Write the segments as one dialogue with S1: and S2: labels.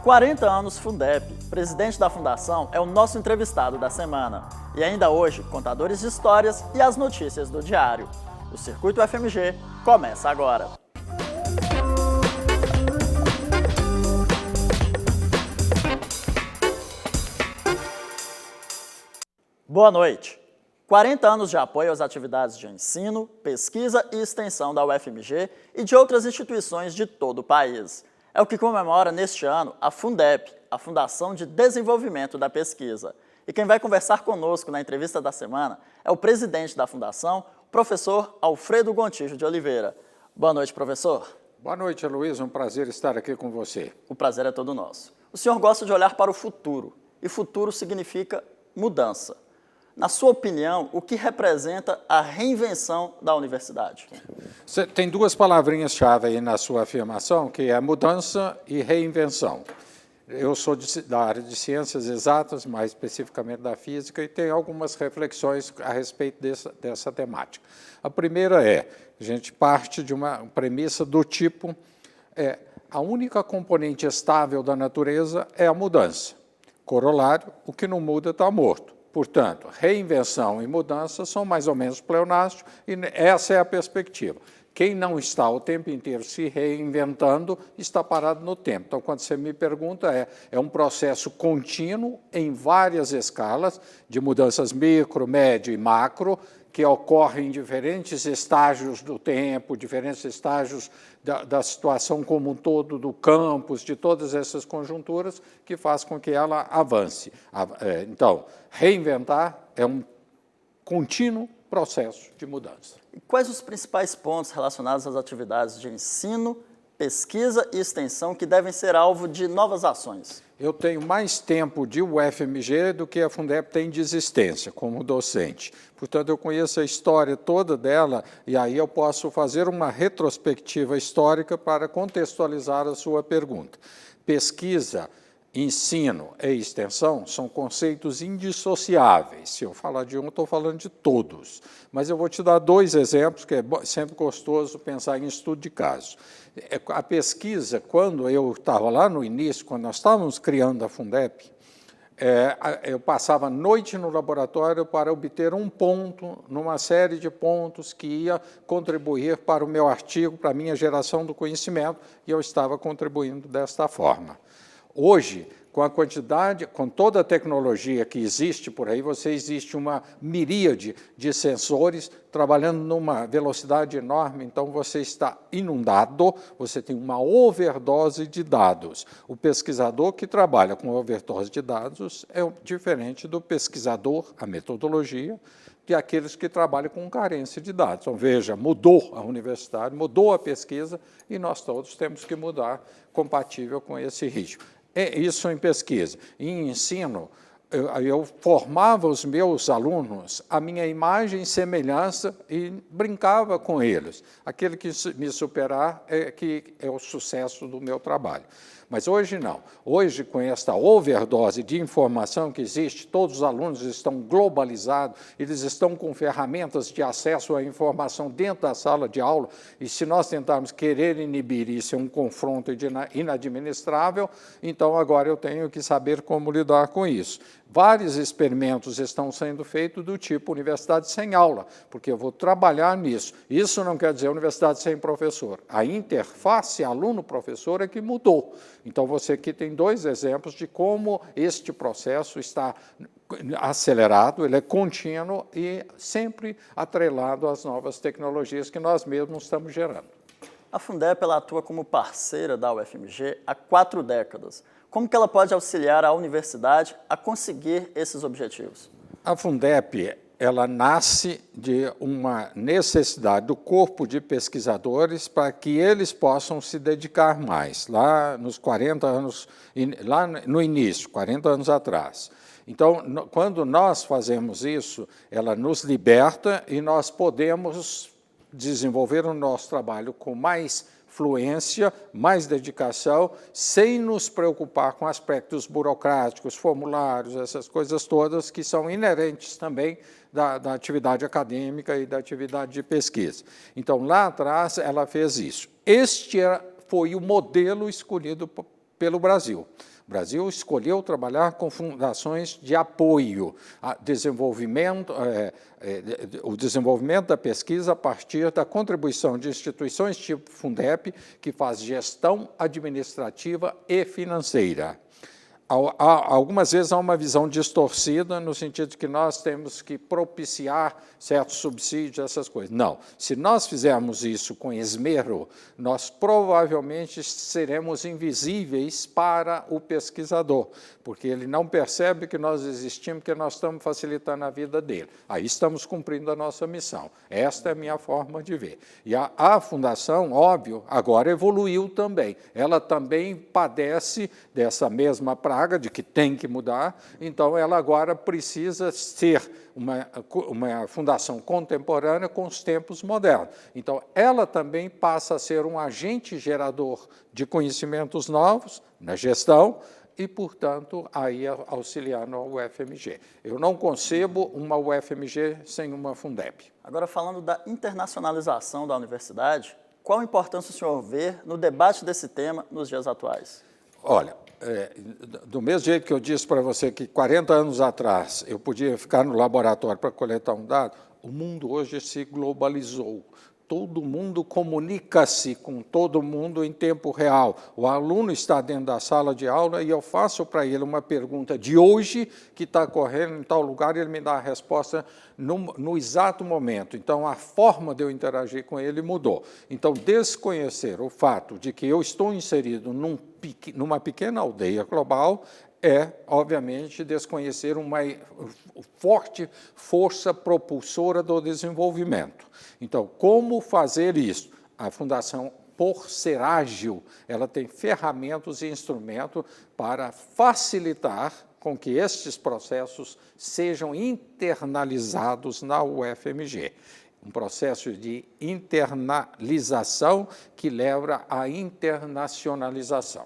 S1: 40 anos Fundep, presidente da Fundação, é o nosso entrevistado da semana. E ainda hoje, contadores de histórias e as notícias do diário. O Circuito FMG começa agora. Boa noite. 40 anos de apoio às atividades de ensino, pesquisa e extensão da UFMG e de outras instituições de todo o país. É o que comemora neste ano a Fundep, a Fundação de Desenvolvimento da Pesquisa. E quem vai conversar conosco na entrevista da semana é o presidente da Fundação, professor Alfredo Gontijo de Oliveira. Boa noite, professor.
S2: Boa noite, Luiz. Um prazer estar aqui com você.
S1: O prazer é todo nosso. O senhor gosta de olhar para o futuro, e futuro significa mudança. Na sua opinião, o que representa a reinvenção da universidade?
S2: Tem duas palavrinhas-chave aí na sua afirmação, que é mudança e reinvenção. Eu sou da área de ciências exatas, mais especificamente da física, e tenho algumas reflexões a respeito dessa temática. A primeira é, a gente parte de uma premissa do tipo, a única componente estável da natureza é a mudança. Corolário, o que não muda está morto. Portanto, reinvenção e mudança são mais ou menos pleonásticos, e essa é a perspectiva. Quem não está o tempo inteiro se reinventando está parado no tempo. Então, quando você me pergunta, é um processo contínuo em várias escalas, de mudanças micro, médio e macro, que ocorrem em diferentes estágios do tempo, diferentes estágios da situação como um todo, do campus, de todas essas conjunturas, que faz com que ela avance. Então, reinventar é um contínuo processo de mudança.
S1: E quais os principais pontos relacionados às atividades de ensino, pesquisa e extensão que devem ser alvo de novas ações?
S2: Eu tenho mais tempo de UFMG do que a Fundep tem de existência como docente. Portanto, eu conheço a história toda dela e aí eu posso fazer uma retrospectiva histórica para contextualizar a sua pergunta. Pesquisa, ensino e extensão são conceitos indissociáveis. Se eu falar de um, eu estou falando de todos. Mas eu vou te dar dois exemplos, que é sempre gostoso pensar em estudo de caso. A pesquisa, quando eu estava lá no início, quando nós estávamos criando a Fundep, eu passava a noite no laboratório para obter um ponto, numa série de pontos que ia contribuir para o meu artigo, para a minha geração do conhecimento, e eu estava contribuindo desta forma. Hoje, com a quantidade, com toda a tecnologia que existe por aí, existe uma miríade de sensores trabalhando numa velocidade enorme, então você está inundado, você tem uma overdose de dados. O pesquisador que trabalha com overdose de dados é diferente do pesquisador, a metodologia, de aqueles que trabalham com carência de dados. Então, veja, mudou a universidade, mudou a pesquisa, e nós todos temos que mudar compatível com esse ritmo. Isso em pesquisa. Em ensino, eu formava os meus alunos a minha imagem e semelhança e brincava com eles. Aquele que me superar que é o sucesso do meu trabalho. Mas hoje não. Hoje, com esta overdose de informação que existe, todos os alunos estão globalizados, eles estão com ferramentas de acesso à informação dentro da sala de aula, e se nós tentarmos querer inibir isso, é um confronto inadministrável, então agora eu tenho que saber como lidar com isso. Vários experimentos estão sendo feitos do tipo universidade sem aula, porque eu vou trabalhar nisso. Isso não quer dizer universidade sem professor. A interface aluno-professor é que mudou. Então, você aqui tem dois exemplos de como este processo está acelerado, ele é contínuo e sempre atrelado às novas tecnologias que nós mesmos estamos gerando.
S1: A Fundep ela atua como parceira da UFMG há 4 décadas. Como que ela pode auxiliar a universidade a conseguir esses objetivos?
S2: A Fundep, ela nasce de uma necessidade do corpo de pesquisadores para que eles possam se dedicar mais, lá nos 40 anos, lá no início, 40 anos atrás. Então, quando nós fazemos isso, ela nos liberta e nós podemos desenvolver o nosso trabalho com mais fluência, mais dedicação, sem nos preocupar com aspectos burocráticos, formulários, essas coisas todas que são inerentes também da atividade acadêmica e da atividade de pesquisa. Então, lá atrás, ela fez isso. Este foi o modelo escolhido pelo Brasil. O Brasil escolheu trabalhar com fundações de apoio a desenvolvimento, o desenvolvimento da pesquisa a partir da contribuição de instituições tipo Fundep, que faz gestão administrativa e financeira. Algumas vezes há uma visão distorcida no sentido de que nós temos que propiciar certos subsídios, essas coisas. Não. Se nós fizermos isso com esmero, nós provavelmente seremos invisíveis para o pesquisador, porque ele não percebe que nós existimos, que nós estamos facilitando a vida dele. Aí estamos cumprindo a nossa missão. Esta é a minha forma de ver. E a Fundação, óbvio, agora evoluiu também. Ela também padece dessa mesma prática, de que tem que mudar, então ela agora precisa ser uma fundação contemporânea com os tempos modernos. Então, ela também passa a ser um agente gerador de conhecimentos novos na gestão e, portanto, aí auxiliar no UFMG. Eu não concebo uma UFMG sem uma Fundep.
S1: Agora, falando da internacionalização da universidade, qual a importância o senhor vê no debate desse tema nos dias atuais?
S2: Olha, do mesmo jeito que eu disse para você que 40 anos atrás eu podia ficar no laboratório para coletar um dado, o mundo hoje se globalizou. Todo mundo comunica-se com todo mundo em tempo real. O aluno está dentro da sala de aula e eu faço para ele uma pergunta de hoje que está correndo em tal lugar e ele me dá a resposta no exato momento. Então, a forma de eu interagir com ele mudou. Então, desconhecer o fato de que eu estou inserido numa pequena aldeia global obviamente, desconhecer uma forte força propulsora do desenvolvimento. Então, como fazer isso? A Fundação, por ser ágil, ela tem ferramentas e instrumentos para facilitar com que estes processos sejam internalizados na UFMG. Um processo de internalização que leva à internacionalização.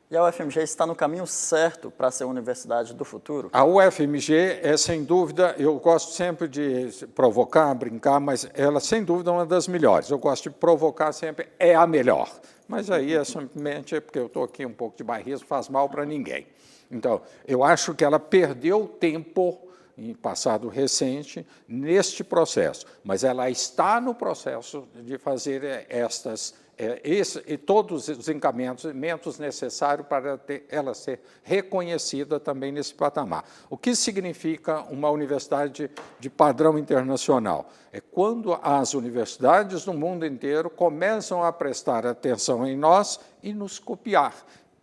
S1: E a UFMG está no caminho certo para ser a universidade do futuro?
S2: A UFMG é, sem dúvida, eu gosto sempre de provocar, brincar, mas ela, sem dúvida, é uma das melhores. Eu gosto de provocar sempre, é a melhor. Mas aí é simplesmente porque eu estou aqui um pouco de bairrismo, faz mal para ninguém. Então, eu acho que ela perdeu tempo em passado recente neste processo, mas ela está no processo de fazer todos os encaminhamentos necessários para ela ser reconhecida também nesse patamar. O que significa uma universidade de padrão internacional? É quando as universidades do mundo inteiro começam a prestar atenção em nós e nos copiar.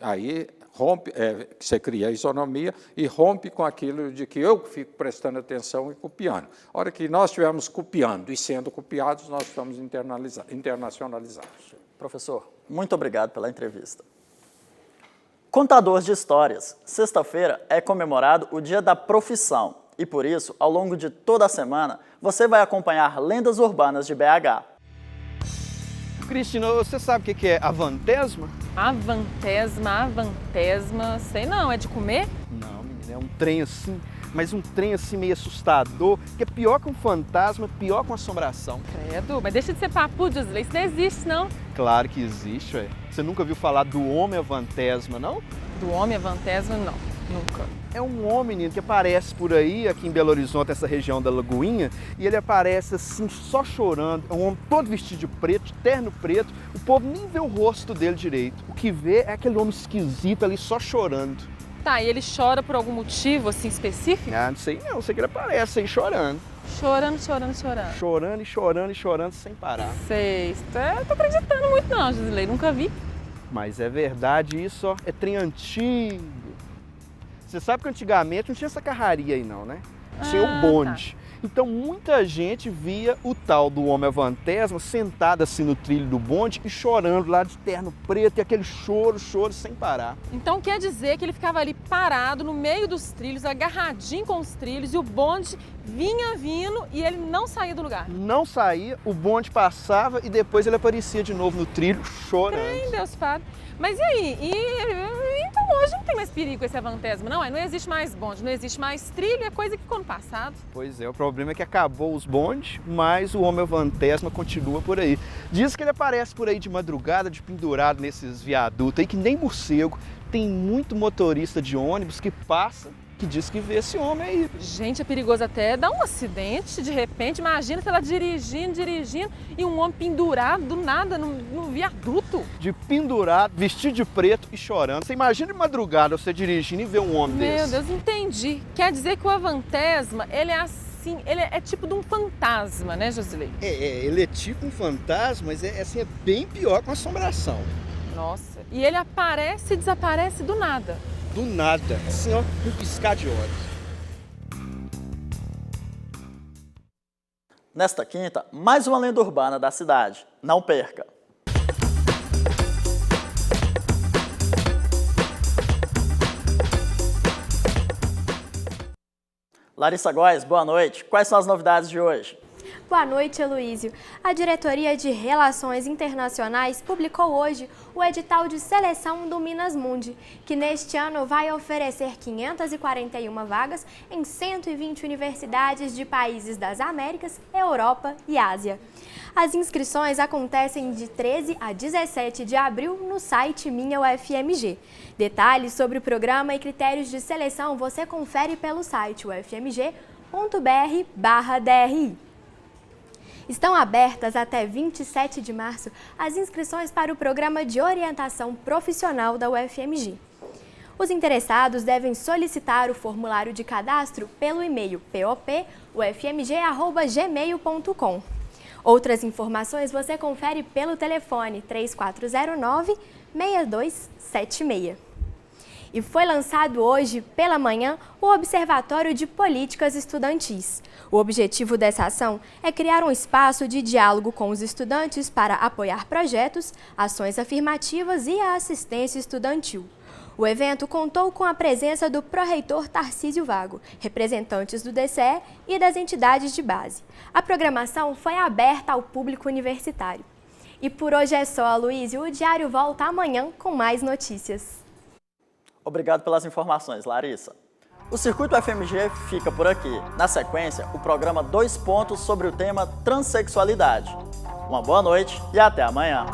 S2: Aí você cria a isonomia e rompe com aquilo de que eu fico prestando atenção e copiando. A hora que nós estivermos copiando e sendo copiados, nós estamos internacionalizados.
S1: Professor, muito obrigado pela entrevista. Contador de histórias. Sexta-feira é comemorado o Dia da Profissão e, por isso, ao longo de toda a semana, você vai acompanhar lendas urbanas de BH.
S3: Cristina, você sabe o que é avantesma?
S4: Avantesma, sei não, é de comer?
S3: Não, menina, é um trem assim, mas um trem assim meio assustador, que é pior que um fantasma, pior que uma assombração.
S4: Credo, mas deixa de ser papo, Josilei, isso não existe, não.
S3: Claro que existe, ué. Você nunca ouviu falar do homem avantesma, não?
S4: Do homem avantesma, não, nunca.
S3: É um homem, menino, que aparece por aí, aqui em Belo Horizonte, essa região da Lagoinha, e ele aparece assim, só chorando. É um homem todo vestido de preto, de terno preto, o povo nem vê o rosto dele direito. O que vê é aquele homem esquisito ali, só chorando.
S4: Tá, e ele chora por algum motivo, assim, específico?
S3: Ah, não sei não, sei que ele aparece aí chorando.
S4: Chorando.
S3: Chorando sem parar.
S4: Sei, eu tô acreditando muito não, Josilei, nunca vi.
S3: Mas é verdade isso, ó, é trem antigo. Você sabe que antigamente não tinha essa carraria aí não, né? Tinha o bonde.
S4: Tá.
S3: Então muita gente via o tal do homem avantesma sentado assim no trilho do bonde e chorando lá de terno preto e aquele choro sem parar.
S4: Então quer dizer que ele ficava ali parado no meio dos trilhos, agarradinho com os trilhos e o bonde vinha vindo e ele não saía do lugar?
S3: Não saía, o bonde passava e depois ele aparecia de novo no trilho chorando.
S4: Ai, Deus Padre. Mas e aí? Então hoje não tem mais perigo esse avantesma, não é? Não existe mais bonde, não existe mais trilho, é coisa que ficou no passado.
S3: Pois é, o problema problema é que acabou os bondes, mas o homem fantasma continua por aí. Diz que ele aparece por aí de madrugada, de pendurado nesses viadutos aí, que nem morcego. Tem muito motorista de ônibus que passa, que diz que vê esse homem aí.
S4: Gente, é perigoso até dar um acidente, de repente. Imagina se ela dirigindo, e um homem pendurado do nada no viaduto.
S3: De pendurado, vestido de preto e chorando. Você imagina de madrugada você dirigindo e ver um homem desse.
S4: Meu Deus, entendi. Quer dizer que o avantasma, ele é assim, ele é tipo de um fantasma, né, Josilei?
S3: Ele é tipo um fantasma, mas é bem pior que uma assombração.
S4: Nossa, e ele aparece e desaparece do nada.
S3: Do nada, assim ó, um piscar de olhos.
S1: Nesta quinta, mais uma lenda urbana da cidade. Não perca! Larissa Góes, boa noite. Quais são as novidades de hoje?
S5: Boa noite, Heloísio. A Diretoria de Relações Internacionais publicou hoje o edital de seleção do Minas Mundi, que neste ano vai oferecer 541 vagas em 120 universidades de países das Américas, Europa e Ásia. As inscrições acontecem de 13 a 17 de abril no site Minha UFMG. Detalhes sobre o programa e critérios de seleção você confere pelo site ufmg.br/DRI. Estão abertas até 27 de março as inscrições para o Programa de Orientação Profissional da UFMG. Os interessados devem solicitar o formulário de cadastro pelo e-mail popufmg@gmail.com. Outras informações você confere pelo telefone 3409-6276. E foi lançado hoje, pela manhã, o Observatório de Políticas Estudantis. O objetivo dessa ação é criar um espaço de diálogo com os estudantes para apoiar projetos, ações afirmativas e a assistência estudantil. O evento contou com a presença do pró-reitor Tarcísio Vago, representantes do DCE e das entidades de base. A programação foi aberta ao público universitário. E por hoje é só, Luísio. O Diário volta amanhã com mais notícias.
S1: Obrigado pelas informações, Larissa. O Circuito UFMG fica por aqui. Na sequência, o programa 2 pontos sobre o tema transexualidade. Uma boa noite e até amanhã.